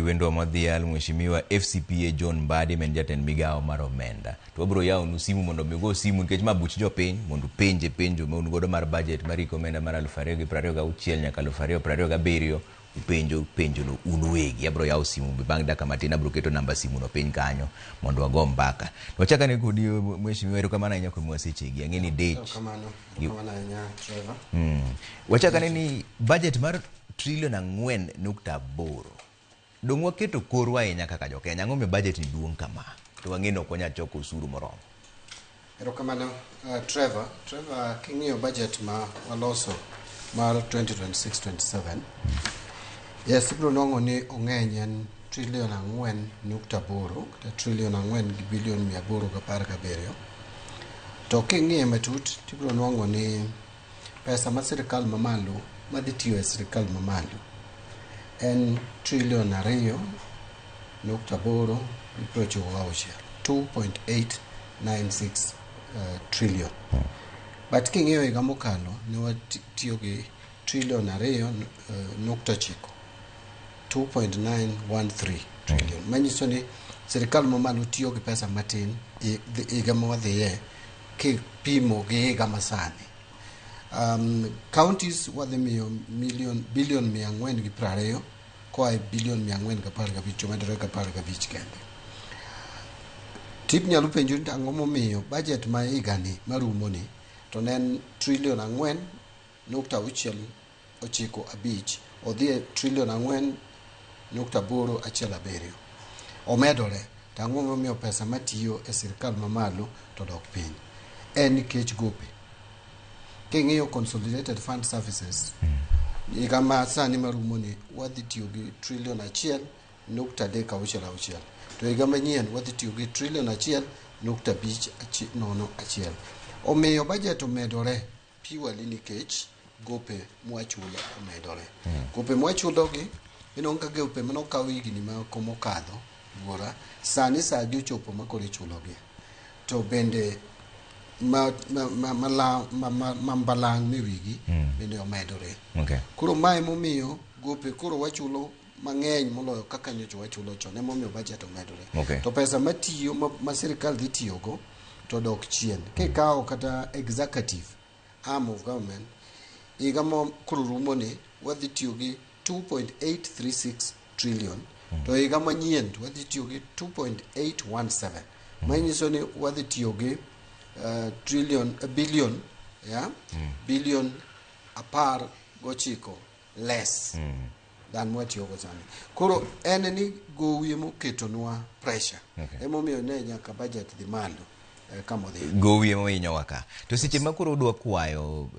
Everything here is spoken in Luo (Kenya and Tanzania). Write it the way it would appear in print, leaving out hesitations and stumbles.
wendo madhial mheshimiwa FCPA John Mbadi men jatend migao mar omenda. To wabro yawo nu simu mondo migo simu nikech mabuch jopiny mondo penjo ma un godo mar budget mar omenda mar 2026 nyaka 2027 penjo no unwegi. Abro yawo simu bang' dakika matin abro keto namba simu no piny kanyo mondo wago mbaka. Wachaka ne kodi mheshimiwa erokamano ahinya kuom wasechegi. Ang'eni date. Kamano ahinya Trevor. Wachaka ni budget mar trilion 4.8 dong waketo korwa ahinya kaka jo Kenya. Ang'o me budget ni duong' kama to wang'eno ok wanyal choko osuru moromo. Erokamano Trevor king'iyo budget ma waloso mar 2026-27 yes ibro nwang'o ni ong'eny en trilion 4.8 kata trilion 4 gi bilion 817. To king'iye matut tibro nwang'o ni pesa ma sirikal mamalo madhi tiyo e sirikal mamalo en trilion 2.8 2.896 trillion. But king'iyo higa mokalo ne watiyo gi trilion 2.9 2.913 trillion. Manyiso ni sirikal mamalo tiyo gi pesa matin higa mawadhiye kipimo gi higa masani. Counties wadhi miyo bilion 420 koa e bilion 415 medore 15 kende. Tip nyalo penjo ni ang'o momiyo budget ma higa ni marumo ni to ne en trilion 4.695 odhi e trilion 4.817 omedore. To ang'o momiyo pesa matiyo e sirikal mamalo to dok piny? En nikech gope. King'iyo Consolidated Fund Services higa ma sani marumo ni wadhi tiyo gi trilion 1.366 to higa manyien wadhi tiyo gi trilion 1.501. Omiyo budget omedore purely nikech gope mwachulo omedore. Gope mwachulo gi inong ka gope manokaw higni ma komokadho buora sani sa jochopo makore chulo gi. To bende mambalang' mewigi bende omedore. Koro mae momiyo gope koro wachulo mang'eny moloyo kaka nyocho wachulo chon. Emomiyo budget omedore. To pesa matiyo ma sirikal dhi tiyogo to dok chien. Kikawo kata executive arm of government higa ma koro rumo ni wadhi tiyo gi 2.836 trillion to higa manyien wadhi tiyo gi 2.817. Manyiso ni wadhi tiyo gi billion billion 19 less than mwatiyogo sani. Koro en ni gowi moketonwa pressure. Emomiyo ne nyaka budget dhi malo kama dhi. Gowi mohinyo waka. To seche makoro udwa kwayo